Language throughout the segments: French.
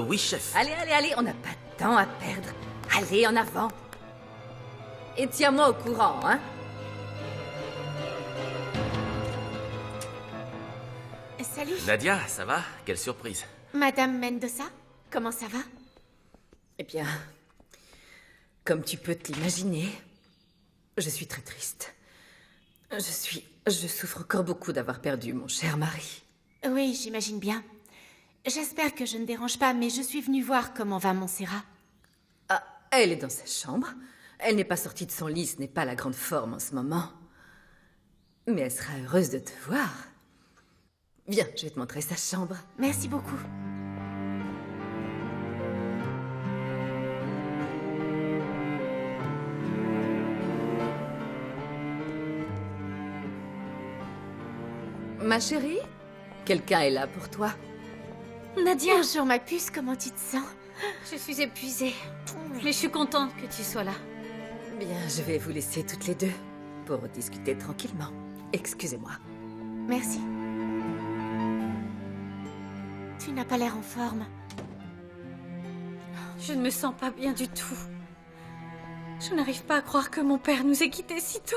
Oui, chef. Allez, on n'a pas de temps à perdre. Allez, en avant. Et tiens-moi au courant, hein. Salut. Nadia, ça va? Quelle surprise. Madame Mendoza, comment ça va? Eh bien, comme tu peux te l'imaginer, je suis très triste. Je souffre encore beaucoup d'avoir perdu mon cher mari. Oui, j'imagine bien. J'espère que je ne dérange pas, mais je suis venue voir comment va Montserrat. Ah, elle est dans sa chambre. Elle n'est pas sortie de son lit, ce n'est pas la grande forme en ce moment. Mais elle sera heureuse de te voir. Viens, je vais te montrer sa chambre. Merci beaucoup. Ma chérie, quelqu'un est là pour toi. Nadia. Bonjour ma puce, comment tu te sens? Je suis épuisée, mais je suis contente que tu sois là. Bien, je vais vous laisser toutes les deux pour discuter tranquillement. Excusez-moi. Merci. Tu n'as pas l'air en forme. Je ne me sens pas bien du tout. Je n'arrive pas à croire que mon père nous ait quittés si tôt.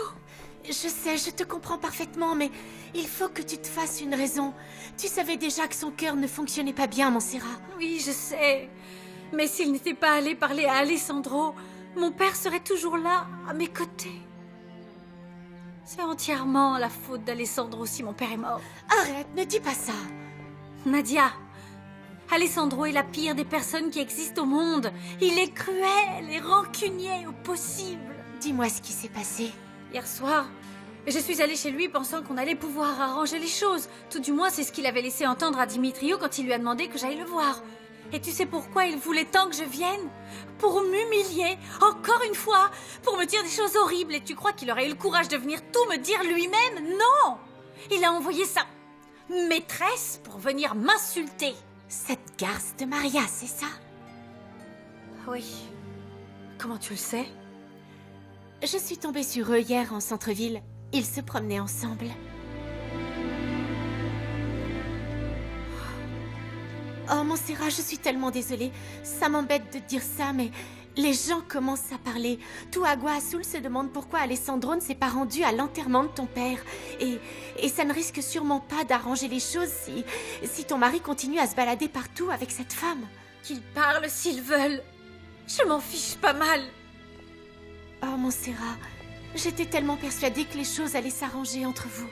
Je sais, je te comprends parfaitement, mais il faut que tu te fasses une raison. Tu savais déjà que son cœur ne fonctionnait pas bien, Montserrat. Oui, je sais. Mais s'il n'était pas allé parler à Alessandro, mon père serait toujours là, à mes côtés. C'est entièrement la faute d'Alessandro si mon père est mort. Arrête, ne dis pas ça. Nadia, Alessandro est la pire des personnes qui existent au monde. Il est cruel et rancunier au possible. Dis-moi ce qui s'est passé. Hier soir, je suis allée chez lui pensant qu'on allait pouvoir arranger les choses. Tout du moins, c'est ce qu'il avait laissé entendre à Dimitrio quand il lui a demandé que j'aille le voir. Et tu sais pourquoi il voulait tant que je vienne? Pour m'humilier, encore une fois, pour me dire des choses horribles. Et tu crois qu'il aurait eu le courage de venir tout me dire lui-même? Non! Il a envoyé sa maîtresse pour venir m'insulter. Cette garce de Maria, c'est ça? Oui. Comment tu le sais? Je suis tombée sur eux hier en centre-ville. Ils se promenaient ensemble. Oh, Montserrat, je suis tellement désolée. Ça m'embête de te dire ça, mais les gens commencent à parler. Tout Agua Azul se demande pourquoi Alessandro ne s'est pas rendu à l'enterrement de ton père. Et ça ne risque sûrement pas d'arranger les choses si ton mari continue à se balader partout avec cette femme. Qu'ils parlent s'ils veulent. Je m'en fiche pas mal. Oh, Montserrat, j'étais tellement persuadée que les choses allaient s'arranger entre vous.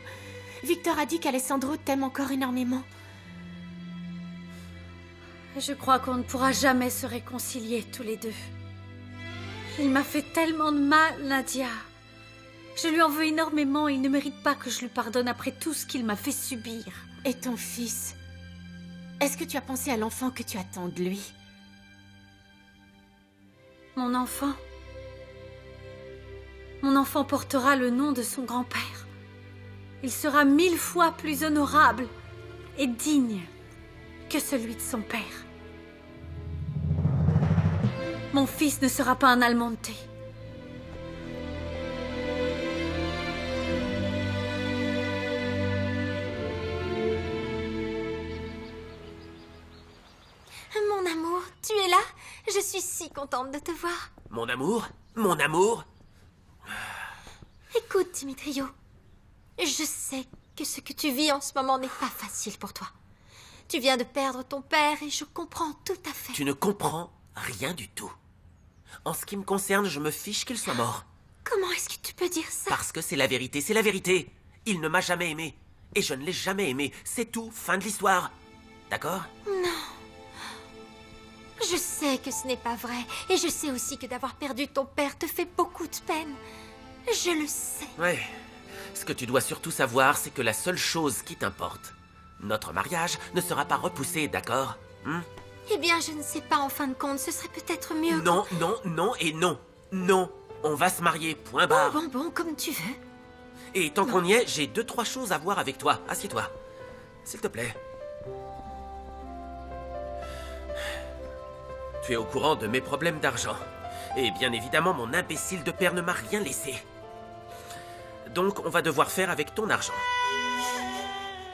Victor a dit qu'Alessandro t'aime encore énormément. Je crois qu'on ne pourra jamais se réconcilier tous les deux. Il m'a fait tellement de mal, Nadia. Je lui en veux énormément et il ne mérite pas que je lui pardonne après tout ce qu'il m'a fait subir. Et ton fils? Est-ce que tu as pensé à l'enfant que tu attends de lui? Mon enfant? Mon enfant portera le nom de son grand-père. Il sera 1000 fois plus honorable et digne que celui de son père. Mon fils ne sera pas un Almonte. Mon amour, tu es là? Je suis si contente de te voir. Mon amour? Mon amour? Écoute, Dimitrio. Je sais que ce que tu vis en ce moment n'est pas facile pour toi. Tu viens de perdre ton père et je comprends tout à fait. Tu ne comprends rien du tout. En ce qui me concerne, je me fiche qu'il soit mort. Comment est-ce que tu peux dire ça? Parce que c'est la vérité, c'est la vérité. Il ne m'a jamais aimé. Et je ne l'ai jamais aimé. C'est tout, fin de l'histoire. D'accord? Non. Je sais que ce n'est pas vrai. Et je sais aussi que d'avoir perdu ton père te fait beaucoup de peine. Je le sais. Ouais. Ce que tu dois surtout savoir, c'est que la seule chose qui t'importe, notre mariage ne sera pas repoussé, d'accord? Eh bien, je ne sais pas, en fin de compte, ce serait peut-être mieux... Non, non, non et non. Non, on va se marier, point barre. Bon, comme tu veux. Et tant qu'on y est, j'ai 2-3 choses à voir avec toi. Assieds-toi. S'il te plaît. Tu es au courant de mes problèmes d'argent. Et bien évidemment, mon imbécile de père ne m'a rien laissé. Donc, on va devoir faire avec ton argent.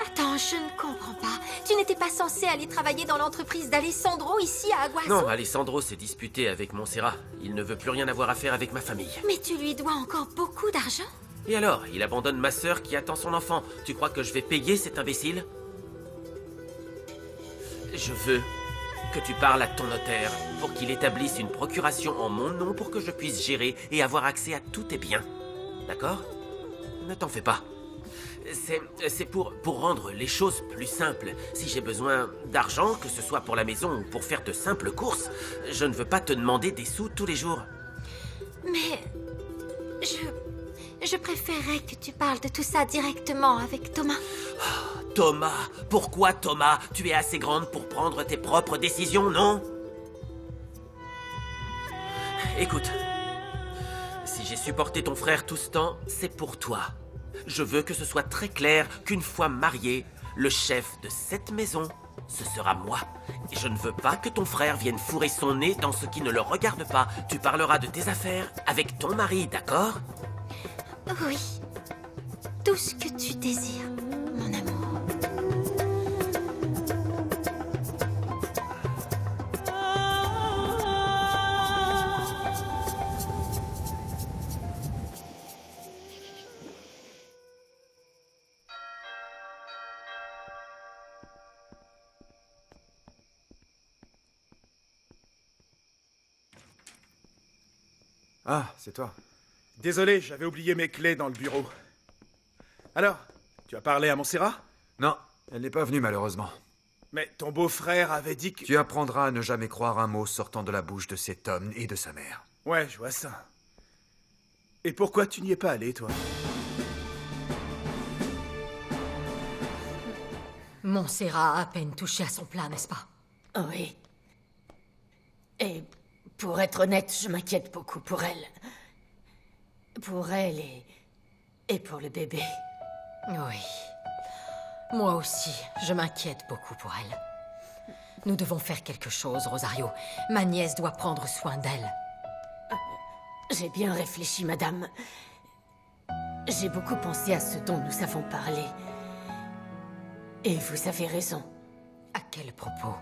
Attends, je ne comprends pas. Tu n'était pas censé aller travailler dans l'entreprise d'Alessandro ici à Aguaso? Non, Alessandro s'est disputé avec Montserrat. Il ne veut plus rien avoir à faire avec ma famille. Mais tu lui dois encore beaucoup d'argent. Et alors, il abandonne ma sœur qui attend son enfant. Tu crois que je vais payer cet imbécile? Je veux que tu parles à ton notaire pour qu'il établisse une procuration en mon nom pour que je puisse gérer et avoir accès à tous tes biens. D'accord? Ne t'en fais pas. C'est pour rendre les choses plus simples. Si j'ai besoin d'argent, que ce soit pour la maison ou pour faire de simples courses, je ne veux pas te demander des sous tous les jours. Mais je préférerais que tu parles de tout ça directement avec Thomas. Thomas, pourquoi Thomas? Tu es assez grande pour prendre tes propres décisions, non? Écoute, si j'ai supporté ton frère tout ce temps, c'est pour toi. Je veux que ce soit très clair qu'une fois marié, le chef de cette maison, ce sera moi. Et je ne veux pas que ton frère vienne fourrer son nez dans ce qui ne le regarde pas. Tu parleras de tes affaires avec ton mari, d'accord? Oui. Tout ce que tu désires, mon amour. Ah, c'est toi. Désolé, j'avais oublié mes clés dans le bureau. Alors, tu as parlé à Montserrat? Non, elle n'est pas venue malheureusement. Mais ton beau-frère avait dit que... Tu apprendras à ne jamais croire un mot sortant de la bouche de cet homme et de sa mère. Ouais, je vois ça. Et pourquoi tu n'y es pas allé, toi? Montserrat a à peine touché à son plat, n'est-ce pas? Oui. Et pour être honnête, je m'inquiète beaucoup pour elle. Pour elle et pour le bébé. Oui. Moi aussi, je m'inquiète beaucoup pour elle. Nous devons faire quelque chose, Rosario. Ma nièce doit prendre soin d'elle. J'ai bien réfléchi, madame. J'ai beaucoup pensé à ce dont nous avons parlé. Et vous avez raison. À quel propos?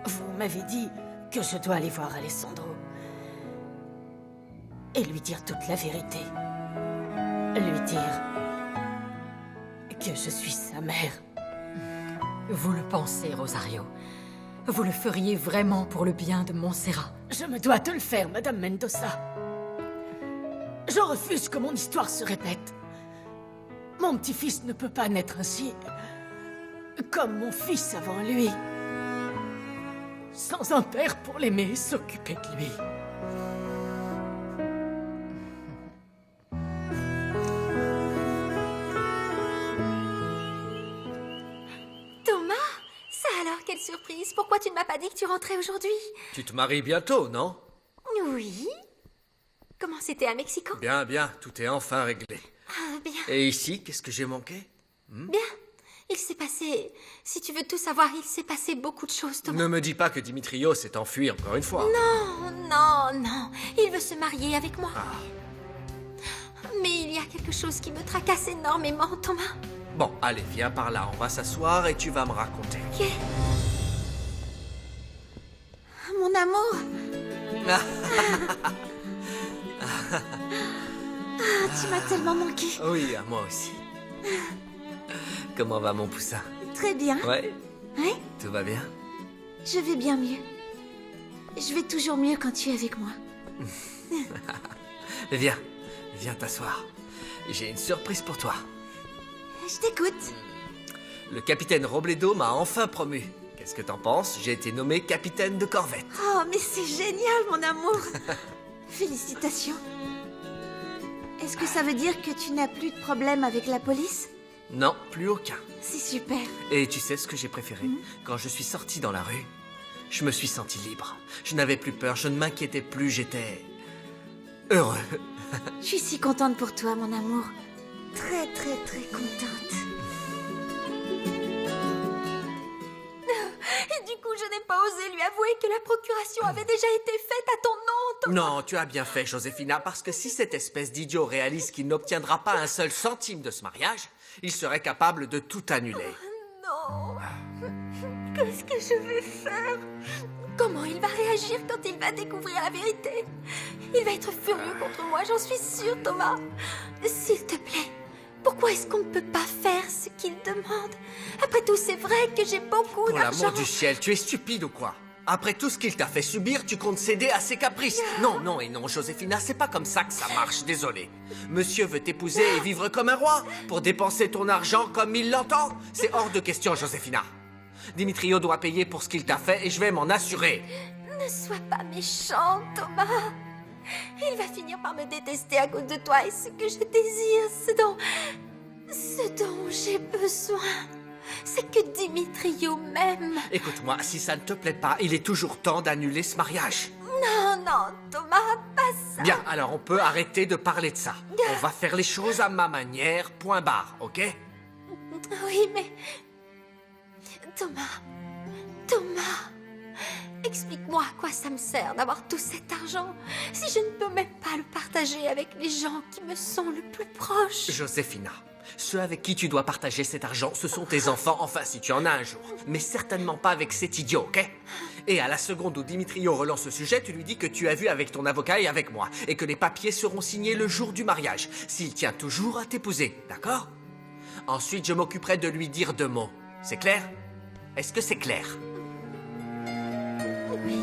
Vous m'avez dit que je dois aller voir Alessandro. Et lui dire toute la vérité. Lui dire que je suis sa mère. Vous le pensez, Rosario? Vous le feriez vraiment pour le bien de Montserrat? Je me dois de le faire, Madame Mendoza. Je refuse que mon histoire se répète. Mon petit-fils ne peut pas naître ainsi, comme mon fils avant lui. Sans un père pour l'aimer et s'occuper de lui. Thomas? Ça alors, quelle surprise! Pourquoi tu ne m'as pas dit que tu rentrais aujourd'hui? Tu te maries bientôt, non? Oui. Comment c'était à Mexico? Bien, bien, tout est enfin réglé. Ah, bien. Et ici, qu'est-ce que j'ai manqué? Bien. Il s'est passé... Si tu veux tout savoir, il s'est passé beaucoup de choses, Thomas. Ne me dis pas que Dimitrios s'est enfui encore une fois. Non, non, non. Il veut se marier avec moi. Ah. Mais il y a quelque chose qui me tracasse énormément, Thomas. Bon, allez, viens par là, on va s'asseoir et tu vas me raconter. Ok. Mon amour. Tu m'as tellement manqué. Oui, à moi aussi. Comment va mon poussin? Très bien. Ouais? Oui, Tout va bien? je vais bien mieux. Je vais toujours mieux quand tu es avec moi. Viens, viens t'asseoir. J'ai une surprise pour toi. Je t'écoute. Le capitaine Robledo m'a enfin promu. Qu'est-ce que t'en penses? J'ai été nommé capitaine de corvette. Oh, mais c'est génial, mon amour. Félicitations. Est-ce que ça veut dire que tu n'as plus de problème avec la police? Non, plus aucun. C'est super. Et tu sais ce que j'ai préféré? Quand je suis sorti dans la rue, je me suis senti libre. Je n'avais plus peur, je ne m'inquiétais plus, j'étais heureux. Je suis si contente pour toi, mon amour. Très, très, très contente. Et du coup, je n'ai pas osé lui avouer que la procuration avait déjà été faite à ton nom, Thomas. Non, tu as bien fait, Joséphina, parce que si cette espèce d'idiot réalise qu'il n'obtiendra pas un seul centime de ce mariage, il serait capable de tout annuler. Non. Qu'est-ce que je vais faire? Comment il va réagir quand il va découvrir la vérité? Il va être furieux contre moi, j'en suis sûre, Thomas. S'il te plaît, pourquoi est-ce qu'on ne peut pas faire ce qu'il demande? Après tout, c'est vrai que j'ai beaucoup Pour d'argent. l'amour du ciel, tu es stupide ou quoi? Après tout ce qu'il t'a fait subir, tu comptes céder à ses caprices? Non, non et non, Joséphina, c'est pas comme ça que ça marche, désolé. Monsieur veut t'épouser et vivre comme un roi, pour dépenser ton argent comme il l'entend. C'est hors de question, Joséphina. Dimitrio doit payer pour ce qu'il t'a fait et je vais m'en assurer. Ne sois pas méchant, Thomas. Il va finir par me détester à cause de toi et ce que je désire, ce dont j'ai besoin, c'est que Dimitrio m'aime. Écoute-moi, si ça ne te plaît pas, il est toujours temps d'annuler ce mariage. Non, non, Thomas, pas ça. Bien, alors on peut arrêter de parler de ça. On va faire les choses à ma manière, point barre, ok? Oui, mais... Thomas, explique-moi à quoi ça me sert d'avoir tout cet argent si je ne peux même pas le partager avec les gens qui me sont le plus proches. Joséphina, ceux avec qui tu dois partager cet argent, ce sont tes enfants, enfin si tu en as un jour. Mais certainement pas avec cet idiot, ok? Et à la seconde où Dimitrio relance ce sujet, tu lui dis que tu as vu avec ton avocat et avec moi, et que les papiers seront signés le jour du mariage, s'il tient toujours à t'épouser, d'accord? Ensuite, je m'occuperai de lui dire 2 mots. C'est clair? Est-ce que c'est clair? Oui.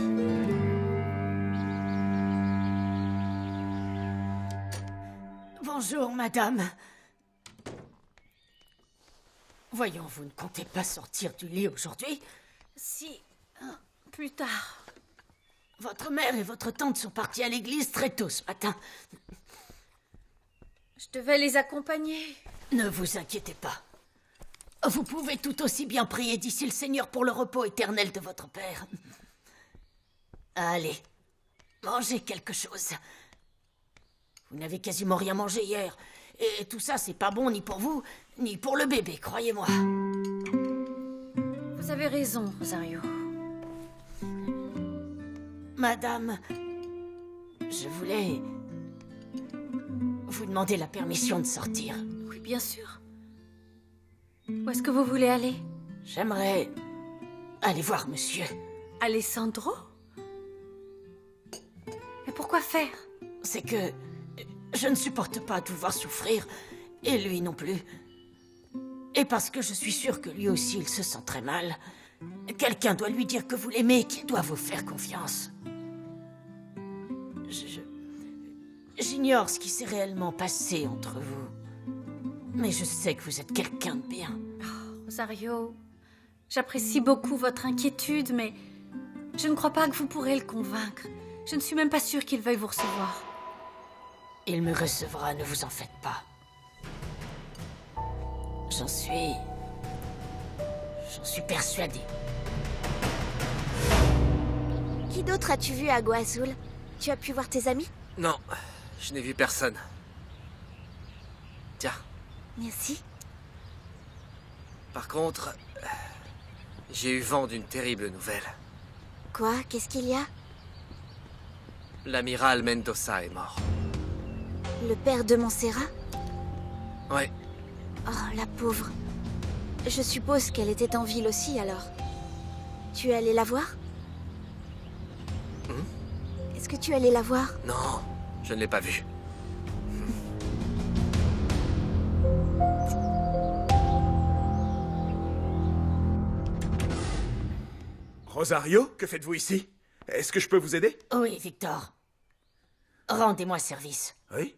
Bonjour, madame. Voyons, vous ne comptez pas sortir du lit aujourd'hui? Si, plus tard. Votre mère et votre tante sont parties à l'église très tôt ce matin. Je devais les accompagner. Ne vous inquiétez pas. Vous pouvez tout aussi bien prier d'ici le Seigneur pour le repos éternel de votre père. Allez, mangez quelque chose. Vous n'avez quasiment rien mangé hier. Et tout ça, c'est pas bon ni pour vous, ni pour le bébé, croyez-moi. Vous avez raison, Rosario. Madame, je voulais vous demander la permission de sortir. Oui, bien sûr. Où est-ce que vous voulez aller? J'aimerais aller voir monsieur. Alessandro? Mais pourquoi faire? C'est que je ne supporte pas de vous voir souffrir, et lui non plus. Et parce que je suis sûre que lui aussi, il se sent très mal. Quelqu'un doit lui dire que vous l'aimez et qu'il doit vous faire confiance. J'ignore ce qui s'est réellement passé entre vous. Mais je sais que vous êtes quelqu'un de bien. Oh, Rosario, j'apprécie beaucoup votre inquiétude, mais je ne crois pas que vous pourrez le convaincre. Je ne suis même pas sûre qu'il veuille vous recevoir. Il me recevra, ne vous en faites pas. J'en suis persuadée. Qui d'autre as-tu vu à Agua Azul? Tu as pu voir tes amis? Non, je n'ai vu personne. Tiens. Merci. Par contre, j'ai eu vent d'une terrible nouvelle. Quoi? Qu'est-ce qu'il y a? L'amiral Mendoza est mort. Le père de Montserrat? Ouais. Oh, la pauvre. Je suppose qu'elle était en ville aussi, alors. Tu es allé la voir? Est-ce que tu es allé la voir? Non, je ne l'ai pas vue. Rosario, que faites-vous ici? Est-ce que je peux vous aider? Oui, Victor. Rendez-moi service. Oui?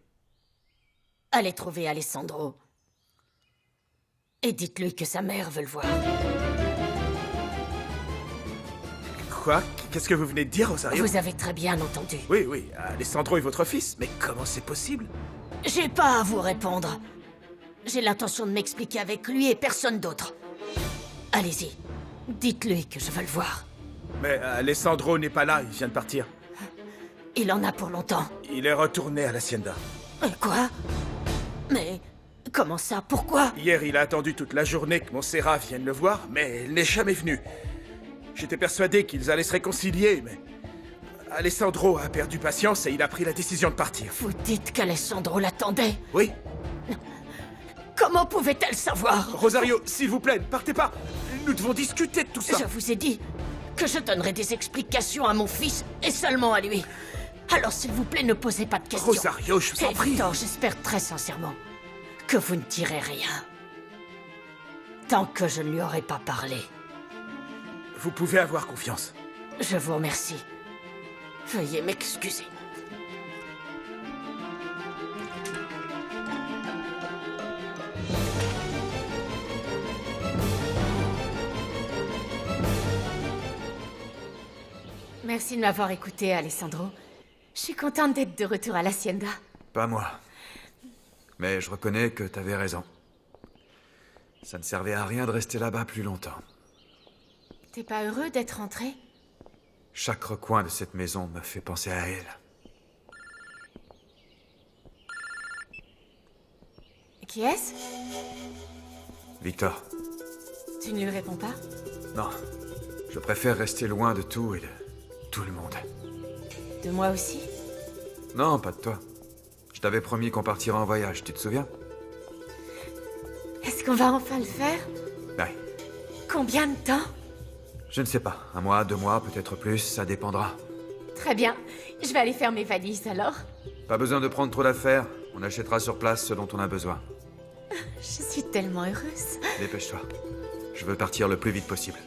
Allez trouver Alessandro. Et dites-lui que sa mère veut le voir. Quoi? Qu'est-ce que vous venez de dire, Rosario? Vous avez très bien entendu. Oui, oui, Alessandro est votre fils. Mais comment c'est possible? J'ai pas à vous répondre. J'ai l'intention de m'expliquer avec lui et personne d'autre. Allez-y. Dites-lui que je veux le voir. Mais Alessandro n'est pas là, il vient de partir. Il en a pour longtemps. Il est retourné à l'Hacienda. Quoi? Mais comment ça? Pourquoi? Hier, il a attendu toute la journée que Montserrat vienne le voir, mais elle n'est jamais venue. J'étais persuadé qu'ils allaient se réconcilier, mais Alessandro a perdu patience et il a pris la décision de partir. Vous dites qu'Alessandro l'attendait? Oui. Comment pouvait-elle savoir? Rosario, s'il vous plaît, ne partez pas. Nous devons discuter de tout ça. Je vous ai dit que je donnerai des explications à mon fils et seulement à lui. Alors s'il vous plaît, ne posez pas de questions. Rosario, je vous en prie. Victor, j'espère très sincèrement que vous ne direz rien. Tant que je ne lui aurai pas parlé. Vous pouvez avoir confiance. Je vous remercie. Veuillez m'excuser. Merci de m'avoir écouté, Alessandro. Je suis contente d'être de retour à l'Hacienda. Pas moi. Mais je reconnais que t'avais raison. Ça ne servait à rien de rester là-bas plus longtemps. T'es pas heureux d'être rentré? Chaque recoin de cette maison me fait penser à elle. Qui est-ce? Victor. Tu ne lui réponds pas? Non. Je préfère rester loin de tout et de tout le monde. De moi aussi? Non, pas de toi. Je t'avais promis qu'on partirait en voyage, tu te souviens? Est-ce qu'on va enfin le faire? Ouais. Combien de temps? Je ne sais pas. 1 mois, 2 mois, peut-être plus, ça dépendra. Très bien. Je vais aller faire mes valises alors. Pas besoin de prendre trop d'affaires. On achètera sur place ce dont on a besoin. Je suis tellement heureuse. Dépêche-toi. Je veux partir le plus vite possible.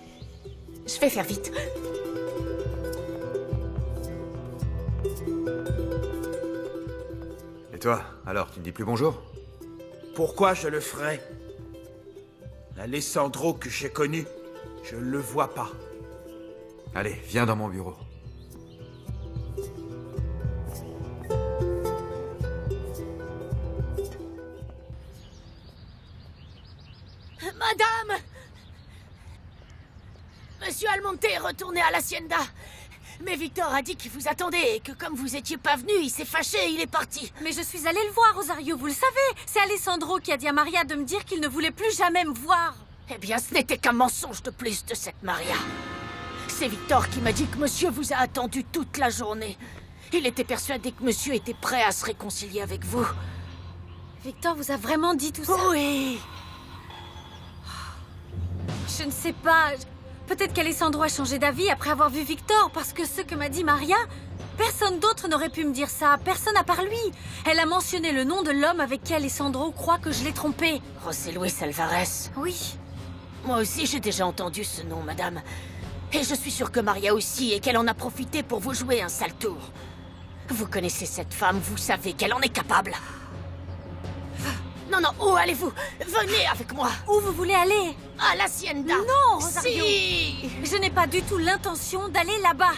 Je vais faire vite. Et toi, alors, tu ne dis plus bonjour? Pourquoi je le ferais? L'Alessandro que j'ai connu, je ne le vois pas. Allez, viens dans mon bureau. Madame! Monsieur Almonte est retourné à l'Hacienda. Mais Victor a dit qu'il vous attendait et que comme vous étiez pas venu, il s'est fâché et il est parti. Mais je suis allée le voir, Rosario, vous le savez. C'est Alessandro qui a dit à Maria de me dire qu'il ne voulait plus jamais me voir. Eh bien, ce n'était qu'un mensonge de plus de cette Maria. C'est Victor qui m'a dit que monsieur vous a attendu toute la journée. Il était persuadé que monsieur était prêt à se réconcilier avec vous. Victor vous a vraiment dit tout ça? Oui. Je ne sais pas. Peut-être qu'Alessandro a changé d'avis après avoir vu Victor, parce que ce que m'a dit Maria, personne d'autre n'aurait pu me dire ça, personne à part lui. Elle a mentionné le nom de l'homme avec qui Alessandro croit que je l'ai trompé. José Luis Alvarez. Oui. Moi aussi, j'ai déjà entendu ce nom, madame. Et je suis sûre que Maria aussi, et qu'elle en a profité pour vous jouer un sale tour. Vous connaissez cette femme, vous savez qu'elle en est capable. Non, non, où allez-vous? Venez avec moi. Où vous voulez aller? À l'Hacienda. Non, Rosario. Si. Je n'ai pas du tout l'intention d'aller là-bas.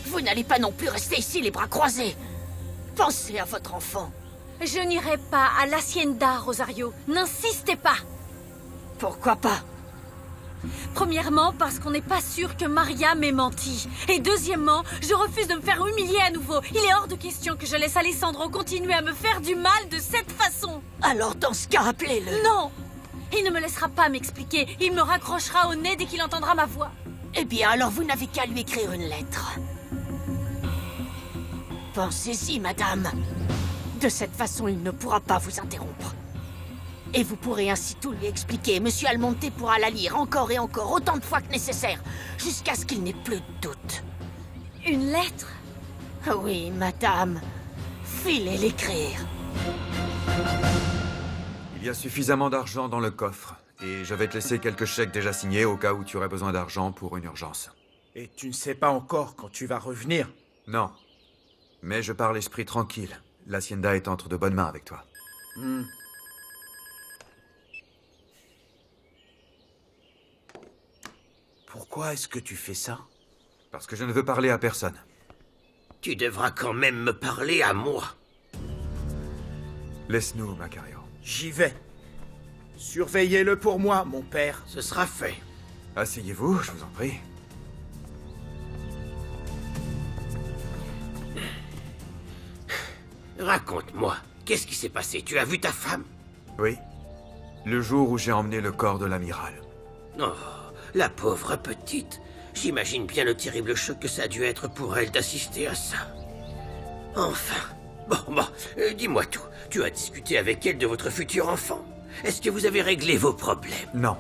Vous n'allez pas non plus rester ici les bras croisés. Pensez à votre enfant. Je n'irai pas à l'Hacienda, Rosario. N'insistez pas. Pourquoi pas? Premièrement, parce qu'on n'est pas sûr que Maria m'ait menti. Et deuxièmement, je refuse de me faire humilier à nouveau. Il est hors de question que je laisse Alessandro continuer à me faire du mal de cette façon. Alors dans ce cas, appelez-le. Non! Il ne me laissera pas m'expliquer. Il me raccrochera au nez dès qu'il entendra ma voix. Eh bien, alors vous n'avez qu'à lui écrire une lettre. Pensez-y, madame. De cette façon, il ne pourra pas vous interrompre. Et vous pourrez ainsi tout lui expliquer. Monsieur Almonte pourra la lire encore et encore, autant de fois que nécessaire, jusqu'à ce qu'il n'ait plus de doute. Une lettre? Oui, madame. Filez l'écrire. Il y a suffisamment d'argent dans le coffre. Et je vais te laisser quelques chèques déjà signés au cas où tu aurais besoin d'argent pour une urgence. Et tu ne sais pas encore quand tu vas revenir? Non. Mais je pars l'esprit tranquille. L'Hacienda est entre de bonnes mains avec toi. Pourquoi est-ce que tu fais ça? Parce que je ne veux parler à personne. Tu devras quand même me parler à moi. Laisse-nous, Macario. J'y vais. Surveillez-le pour moi, mon père. Ce sera fait. Asseyez-vous, je vous en prie. Raconte-moi, qu'est-ce qui s'est passé? Tu as vu ta femme? Oui. Le jour où j'ai emmené le corps de l'amiral. Oh, la pauvre petite. J'imagine bien le terrible choc que ça a dû être pour elle d'assister à ça. Enfin. Bon, dis-moi tout. Tu as discuté avec elle de votre futur enfant. Est-ce que vous avez réglé vos problèmes? Non.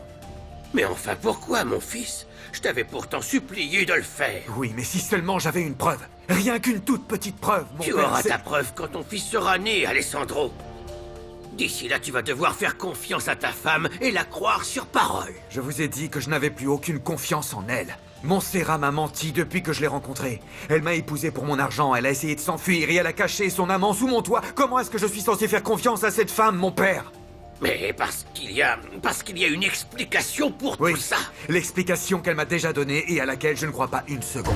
Mais enfin, pourquoi, mon fils? Je t'avais pourtant supplié de le faire. Oui, mais si seulement j'avais une preuve. Rien qu'une toute petite preuve, mon Tu père, auras c'est- ta preuve quand ton fils sera né, Alessandro. D'ici là, tu vas devoir faire confiance à ta femme et la croire sur parole. Je vous ai dit que je n'avais plus aucune confiance en elle. Montserrat m'a menti depuis que je l'ai rencontrée. Elle m'a épousé pour mon argent, elle a essayé de s'enfuir et elle a caché son amant sous mon toit. Comment est-ce que je suis censé faire confiance à cette femme, mon père? Mais parce qu'il y a une explication pour Oui, tout ça. l'explication qu'elle m'a déjà donnée et à laquelle je ne crois pas une seconde.